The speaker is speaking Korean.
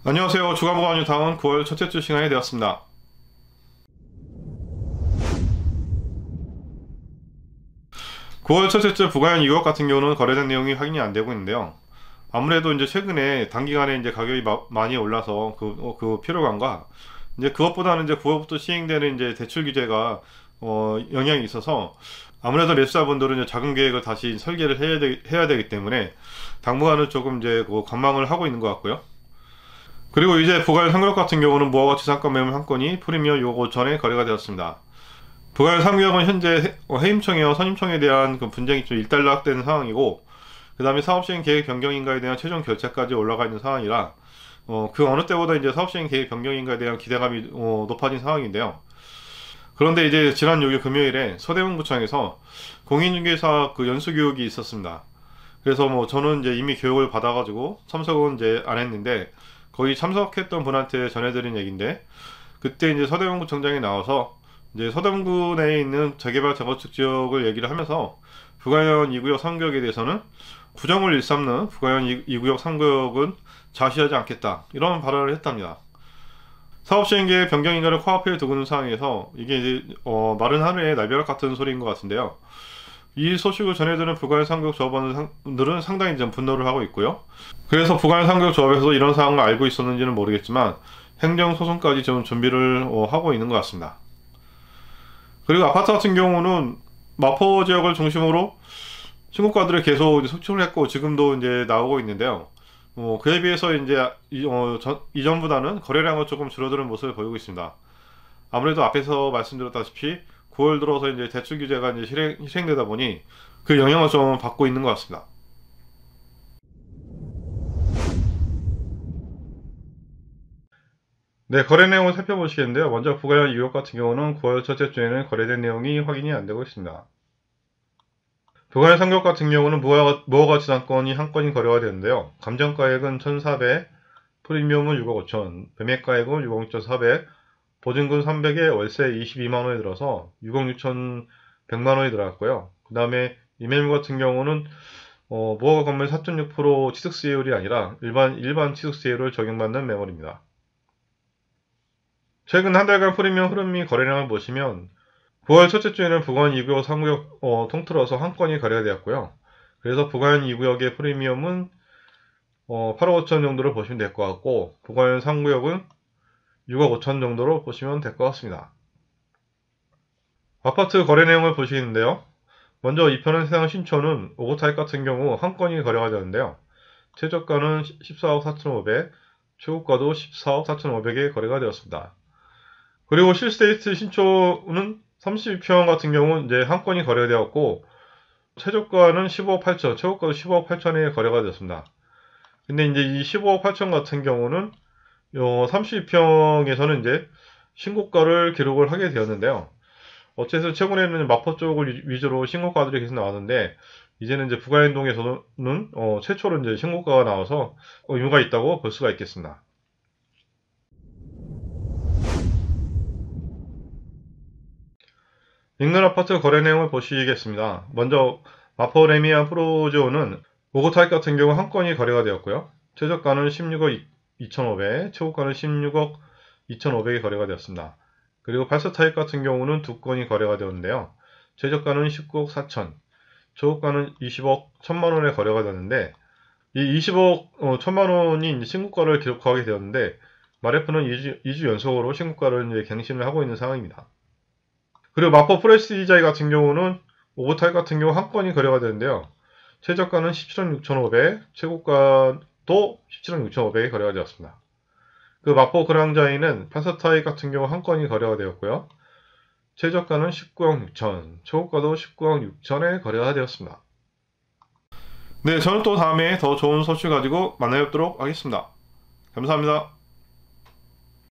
안녕하세요. 주간보감 뉴타운 9월 첫째 주 시간이 되었습니다. 9월 첫째 주 부가연 2억 같은 경우는 거래된 내용이 확인이 안 되고 있는데요. 아무래도 이제 최근에 단기간에 이제 가격이 많이 올라서 그 피로감과 이제 그것보다는 이제 9월부터 시행되는 이제 대출 규제가 영향이 있어서 아무래도 매수자분들은 이제 자금 계획을 다시 설계를 해야 되기 때문에 당분간은 조금 이제 관망을 하고 있는 것 같고요. 그리고 이제 부가연 상구역 같은 경우는 무허가 지상권 매물 한 건이 프리미엄 6억 5천에 거래가 되었습니다. 부가연 상구역은 현재 해임청이와 선임청에 대한 그 분쟁이 좀 일단락된 상황이고, 그 다음에 사업시행 계획 변경인가에 대한 최종 결재까지 올라가 있는 상황이라 그 어느 때보다 이제 사업시행 계획 변경인가에 대한 기대감이 높아진 상황인데요. 그런데 이제 지난 6일 금요일에 서대문구청에서 공인중개사 그 연수교육이 있었습니다. 그래서 저는 이제 이미 교육을 받아가지고 참석은 이제 안 했는데, 거기 참석했던 분한테 전해드린 얘기인데, 그때 이제 서대문구청장이 나와서 이제 서대문구 내에 있는 재개발 재건축 지역을 얘기를 하면서 부가연 2구역 3구역에 대해서는 부정을 일삼는 부가연 2구역 3구역은 좌시하지 않겠다, 이런 발언을 했답니다. 사업시행계획 변경인가를 코앞에 두고 있는 상황에서 이게 이제 마른 하늘의 날벼락 같은 소리인 것 같은데요. 이 소식을 전해드는 부가연 상구역 조합원들은 상당히 좀 분노를 하고 있고요. 그래서 부가연 상구역 조합에서도 이런 상황을 알고 있었는지는 모르겠지만 행정소송까지 좀 준비를 하고 있는 것 같습니다. 그리고 아파트 같은 경우는 마포 지역을 중심으로 신고가들을 계속 속출을 했고 지금도 이제 나오고 있는데요. 그에 비해서 이제 이전보다는 거래량은 조금 줄어드는 모습을 보이고 있습니다. 아무래도 앞에서 말씀드렸다시피 9월 들어서 이제 대출 규제가 이제 실행되다 보니 그 영향을 좀 받고 있는 것 같습니다. 네, 거래 내용을 살펴보시겠는데요. 먼저 부가연 2억 같은 경우는 9월 첫째 주에는 거래된 내용이 확인이 안 되고 있습니다. 부가연 3억 같은 경우는 무허가 지상권이 한 건이 거래가 되는데요. 감정가액은 1,400, 프리미엄은 6억 5천, 매매가액은 6억 6,400, 보증금 300에 월세 22만원이 들어서 6억 6천 100만원이 들어갔고요. 그 다음에 이 매물 같은 경우는 무허가 건물 4.6% 취득세율이 아니라 일반 취득세율을 적용받는 매물입니다. 최근 한 달간 프리미엄 흐름이 거래량을 보시면 9월 첫째 주에는 부가연 2구역 3구역 통틀어서 한 건이 거래가 되었고요. 그래서 부가연 2구역의 프리미엄은 8억 5천 정도로 보시면 될 것 같고, 부가연 3구역은 6억 5천 정도로 보시면 될 것 같습니다. 아파트 거래 내용을 보시겠는데요. 먼저 이편은 세상 신촌은 오고타입 같은 경우 한 건이 거래가 되는데요. 최저가는 14억 4,500, 최고가도 14억 4,500에 거래가 되었습니다. 그리고 실스테이트 신촌은 32평 같은 경우는 이제 한 건이 거래되었고, 최저가는 15억 8천, 최고가도 15억 8천에 거래가 되었습니다. 근데 이제 이 15억 8천 같은 경우는 32평에서는 이제 신고가를 기록을 하게 되었는데요. 어째서 최근에는 마포 쪽을 위주로 신고가들이 계속 나왔는데, 이제는 이제 부가연동에서는 최초로 이제 신고가가 나와서 의미가 있다고 볼 수가 있겠습니다. 인근 아파트 거래 내용을 보시겠습니다. 먼저 마포 레미안 프로지오는 오고타입 같은 경우 한 건이 거래가 되었고요. 최저가는 16억 2,500, 최고가는 16억 2,500이 거래가 되었습니다. 그리고 8서타입 같은 경우는 두 건이 거래가 되었는데요. 최저가는 19억 4천, 최고가는 20억 1천만원에 거래가 되었는데, 이 20억 1천만원이 신고가를 기록하게 되었는데, 마레프는 2주 연속으로 신고가를 이제 갱신을 하고 있는 상황입니다. 그리고 마포 프레시자이 같은 경우는 오버타입 같은 경우 한 건이 거래가 되는데요. 최저가는 17억 6,500, 최고가도 17억 6,500에 거래가 되었습니다. 그 마포 그랑자이는 파서타입 같은 경우 한 건이 거래가 되었고요. 최저가는 19억 6천, 최고가도 19억 6천에 거래가 되었습니다. 네, 저는 또 다음에 더 좋은 소식 가지고 만나뵙도록 하겠습니다. 감사합니다.